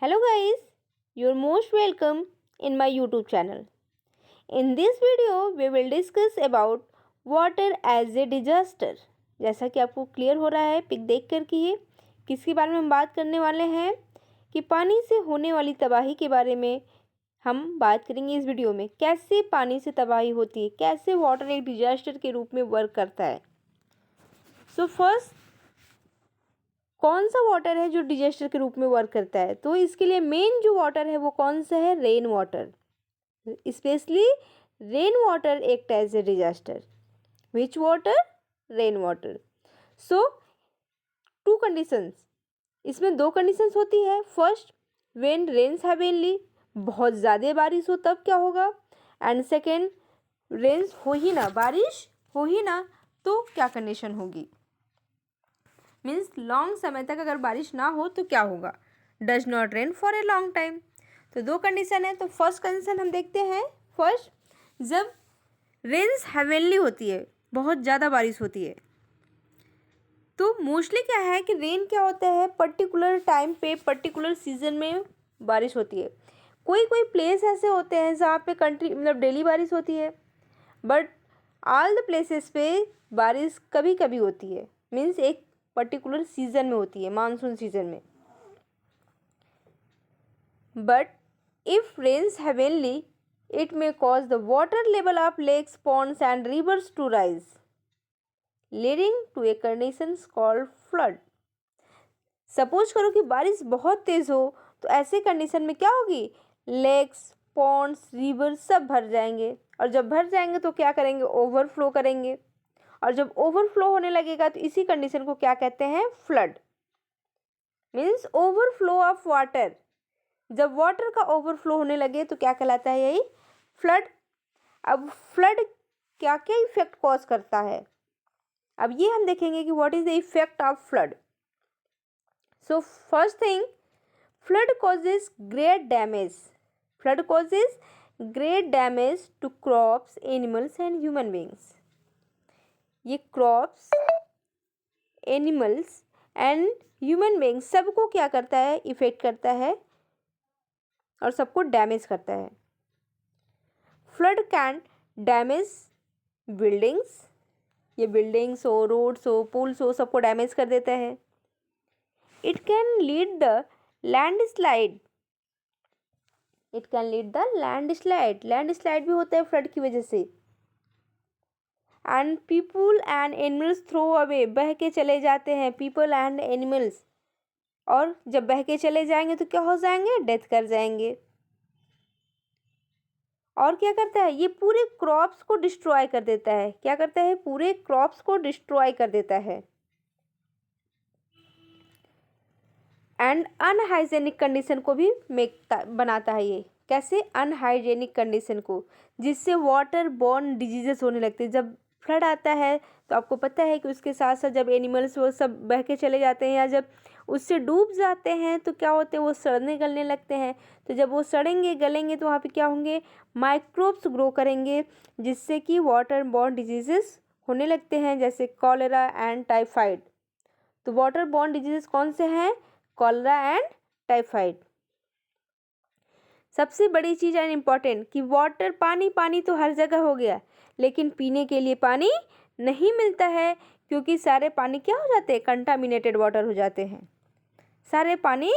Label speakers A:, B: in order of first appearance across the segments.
A: Hello guys, you're most welcome in my YouTube channel. In this video, we will discuss about water as a disaster. जैसा कि आपको clear हो रहा है pick देख कर कि ये किसके बारे में हम बात करने वाले हैं कि पानी से होने वाली तबाही के बारे में हम बात करेंगे इस वीडियो में। कैसे पानी से तबाही होती है, कैसे वाटर एक डिजास्टर के रूप में वर्क करता है। सो फर्स्ट, कौन सा वाटर है जो डिजास्टर के रूप में वर्क करता है? तो इसके लिए मेन जो वाटर है वो कौन सा है? Rain water. Specially rain water act as a disaster. Which water? Rain water. So two conditions, इसमें दो कंडीशंस होती है। फर्स्ट, व्हेन रेन्स हैवेनली, बहुत ज़्यादा बारिश हो तब क्या होगा। एंड सेकेंड, रेन्स हो ही ना, बारिश हो ही ना, तो क्या कंडीशन होगी। मीन्स लॉन्ग समय तक अगर बारिश ना हो तो क्या होगा। Does not rain for a long time. तो दो कंडीशन है। तो फर्स्ट कंडीशन हम देखते हैं। फर्स्ट, जब रेन्स हेवेनली होती है, बहुत ज़्यादा बारिश होती है, तो मोस्टली क्या है कि रेन क्या होता है, पर्टिकुलर टाइम पे पर्टिकुलर सीजन में बारिश होती है। कोई कोई प्लेस ऐसे होते हैं जहाँ पे कंट्री मतलब डेली बारिश होती है, बट ऑल द प्लेसेस पे बारिश कभी कभी होती है। मीन्स एक पर्टिकुलर सीजन में होती है, मानसून सीजन में। But if rains heavenly, it may cause the water level of lakes, ponds and rivers to rise, leading to a condition called flood. Suppose करो कि बारिश बहुत तेज हो, तो ऐसे कंडीशन में क्या होगी, लेक्स, पॉन्ड्स, रिवर सब भर जाएंगे। और जब भर जाएंगे तो क्या करेंगे, ओवरफ्लो करेंगे। और जब ओवरफ्लो होने लगेगा तो इसी कंडीशन को क्या कहते हैं, flood. Means overflow of water. जब वाटर का ओवरफ्लो होने लगे तो क्या कहलाता है, यही फ्लड। अब फ्लड क्या क्या इफेक्ट कॉज करता है, अब ये हम देखेंगे कि what is the effect of flood. So first thing, flood causes great damage. Flood causes great damage to crops, animals and human beings. ये crops, animals and human beings सबको क्या करता है, इफेक्ट करता है और सबको डैमेज करता है। फ्लड कैन डैमेज बिल्डिंग्स, ये बिल्डिंग्स हो, रोड्स हो, पुल्स हो, सबको डैमेज कर देता है। It can lead the landslide, it can lead the landslide, landslide भी होता है फ्लड की वजह से। And people and animals throw away, बह के चले जाते हैं पीपल एंड एनिमल्स, और जब बह के चले जाएंगे तो क्या हो जाएंगे, डेथ कर जाएंगे। और क्या करता है, ये पूरे क्रॉप्स को डिस्ट्रॉय कर देता है। क्या करता है, पूरे क्रॉप्स को डिस्ट्रॉय कर देता है। एंड अनहाइजेनिक कंडीशन को भी बनाता है ये। कैसे, अनहाइजेनिक कंडीशन को, जिससे वाटर बॉर्न डिजीजेस होने लगते हैं। जब फ्लड आता है तो आपको पता है कि उसके साथ साथ जब एनिमल्स वो सब बह के चले जाते हैं या जब उससे डूब जाते हैं तो क्या होते हैं, वो सड़ने गलने लगते हैं। तो जब वो सड़ेंगे गलेंगे तो वहाँ पे क्या होंगे, माइक्रोब्स ग्रो करेंगे, जिससे कि वाटर बॉर्न डिजीजेस होने लगते हैं, जैसे कॉलेरा एंड टाइफाइड। तो वाटर बॉर्न डिजीजेस कौन से हैं, कॉलेरा एंड टाइफाइड। सबसे बड़ी चीज़ एंड इम्पॉर्टेंट कि वाटर, पानी पानी तो हर जगह हो गया, लेकिन पीने के लिए पानी नहीं मिलता है, क्योंकि सारे पानी क्या हो जाते हैं, कंटामिनेटेड वाटर हो जाते हैं। सारे पानी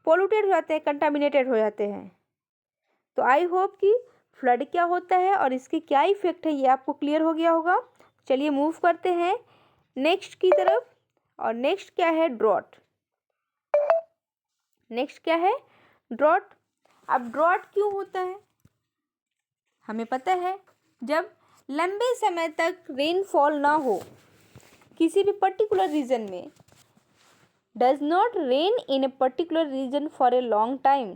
A: पोल्यूटेड हो जाते हैं, कंटामिनेटेड हो जाते हैं। तो आई होप कि फ्लड क्या होता है और इसके क्या इफेक्ट है ये आपको क्लियर हो गया होगा। चलिए मूव करते हैं नेक्स्ट की तरफ। और नेक्स्ट क्या है, ड्रॉट। नेक्स्ट क्या है, ड्रॉट। अब ड्रॉट क्यों होता है, हमें पता है, जब लंबे समय तक रेनफॉल ना हो किसी भी पर्टिकुलर रीजन में, does not rain in a particular region for a long time,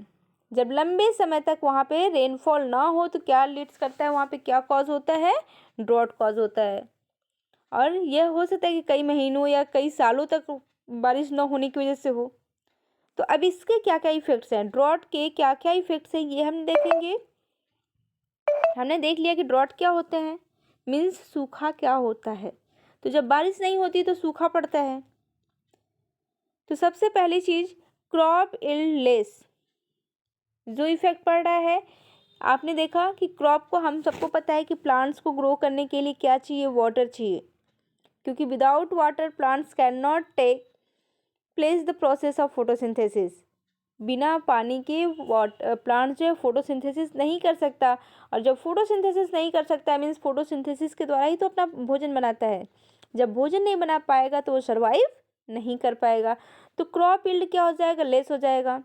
A: जब लंबे समय तक वहाँ पे रेनफॉल ना हो तो क्या लीड्स करता है, वहाँ पे क्या कॉज होता है, ड्रॉट कॉज होता है। और यह हो सकता है कि कई महीनों या कई सालों तक बारिश न होने की वजह से हो। तो अब इसके क्या क्या इफेक्ट्स हैं, ड्रॉट के क्या क्या इफेक्ट्स हैं ये हम देखेंगे। हमने देख लिया कि ड्रॉट क्या होते हैं, मीन्स सूखा क्या होता है। तो जब बारिश नहीं होती तो सूखा पड़ता है। तो सबसे पहली चीज़, क्रॉप इलनेस। जो इफ़ेक्ट पड़ रहा है, आपने देखा कि क्रॉप को, हम सबको पता है कि प्लांट्स को ग्रो करने के लिए क्या चाहिए, वाटर चाहिए, क्योंकि without water plants can not take place the process of photosynthesis. बिना पानी के प्लांट जो है फोटोसिंथेसिस नहीं कर सकता, और जब फोटोसिंथेसिस नहीं कर सकता मीन्स फोटोसिंथेसिस के द्वारा ही तो अपना भोजन बनाता है। जब भोजन नहीं बना पाएगा तो वो सर्वाइव नहीं कर पाएगा, तो क्रॉप यील्ड क्या हो जाएगा, लेस हो जाएगा,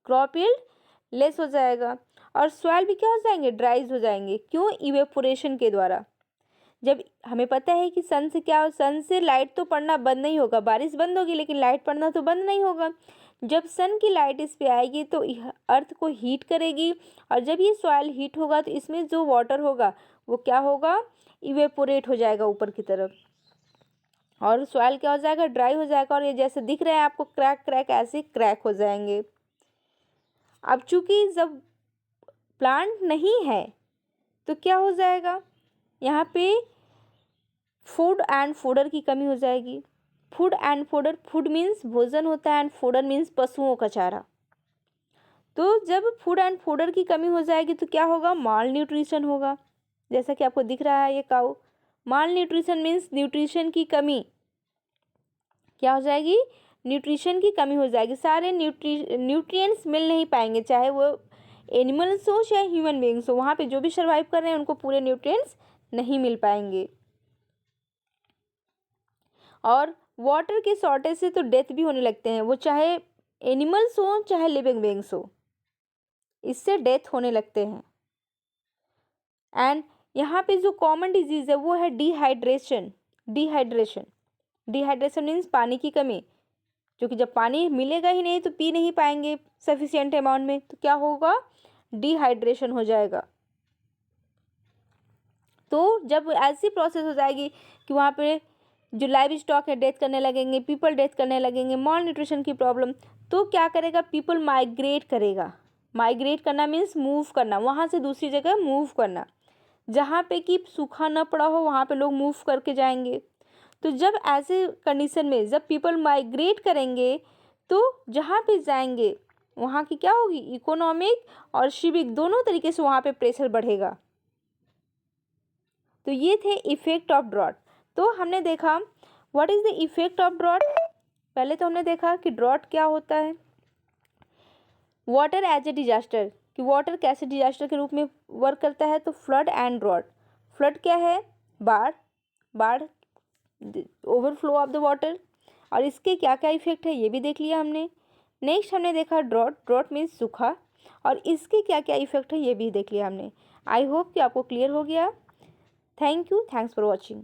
A: क्रॉप यील्ड लेस हो जाएगा, और सॉइल भी क्या हो जाएंगे, ड्राइज हो जाएंगे। क्यों, इवेपोरेशन के द्वारा। जब हमें पता है कि सन से क्या, सन से लाइट तो पड़ना बंद नहीं होगा, बारिश बंद होगी लेकिन लाइट पड़ना तो बंद नहीं होगा। जब सन की लाइट इस पे आएगी तो अर्थ को हीट करेगी, और जब ये सॉइल हीट होगा तो इसमें जो वाटर होगा वो क्या होगा, इवेपोरेट हो जाएगा ऊपर की तरफ, और सॉइल क्या हो जाएगा, ड्राई हो जाएगा, और ये जैसे दिख रहा है आपको क्रैक क्रैक, ऐसे क्रैक हो जाएंगे। अब चूंकि जब प्लांट नहीं है तो क्या हो जाएगा, यहाँ पे फूड एंड फोडर की कमी हो जाएगी। Food and fodder, food means भोजन होता है एंड फोडर मीन्स पशुओं का चारा। तो जब फूड एंड फोडर की कमी हो जाएगी तो क्या होगा, माल न्यूट्रिशन होगा। जैसा कि आपको दिख रहा है ये काऊ, माल न्यूट्रिशन मीन्स न्यूट्रिशन की कमी, क्या हो जाएगी, न्यूट्रिशन की कमी हो जाएगी। सारे न्यूट्रिएंट्स मिल नहीं पाएंगे, चाहे वो एनिमल्स हो चाहे ह्यूमन बींग्स हो, वहाँ पे जो भी सर्वाइव कर रहे हैं उनको पूरे न्यूट्रिएंट्स नहीं मिल पाएंगे। और वाटर के शॉर्टेज से तो डेथ भी होने लगते हैं, वो चाहे एनिमल्स हो चाहे लिविंग बींग्स हो, इससे डेथ होने लगते हैं। एंड यहाँ पे जो कॉमन डिजीज़ है वो है डिहाइड्रेशन। डिहाइड्रेशन मीन्स पानी की कमी, क्योंकि जब पानी मिलेगा ही नहीं तो पी नहीं पाएंगे सफिशिएंट अमाउंट में, तो क्या होगा, डिहाइड्रेशन हो जाएगा। तो जब ऐसी प्रोसेस हो जाएगी कि वहाँ पे जो लाइव स्टॉक है डेथ करने लगेंगे, पीपल डेथ करने लगेंगे, मॉल न्यूट्रिशन की प्रॉब्लम, तो क्या करेगा, पीपल माइग्रेट करेगा। माइग्रेट करना मीन्स मूव करना, वहाँ से दूसरी जगह मूव करना, जहाँ पे कि सूखा न पड़ा हो वहाँ पे लोग मूव करके जाएंगे। तो जब ऐसे कंडीशन में जब पीपल माइग्रेट करेंगे तो जहाँ पे जाएंगे वहाँ की क्या होगी, इकोनॉमिक और सिविक दोनों तरीके से वहाँ पे प्रेशर बढ़ेगा। तो ये थे इफेक्ट ऑफ ड्रॉट। तो हमने देखा what is the effect of drought. पहले तो हमने देखा कि ड्रॉट क्या होता है, वाटर एज ए डिजास्टर, कि वाटर कैसे डिजास्टर के रूप में वर्क करता है। तो फ्लड एंड ड्रॉट, फ्लड क्या है, बाढ़ ओवरफ्लो ऑफ द वाटर, और इसके क्या क्या इफेक्ट है ये भी देख लिया हमने। नेक्स्ट हमने देखा ड्रॉट मीन्स सूखा, और इसके क्या क्या इफेक्ट है ये भी देख लिया हमने। आई होप कि आपको क्लियर हो गया। Thank you, thanks for watching.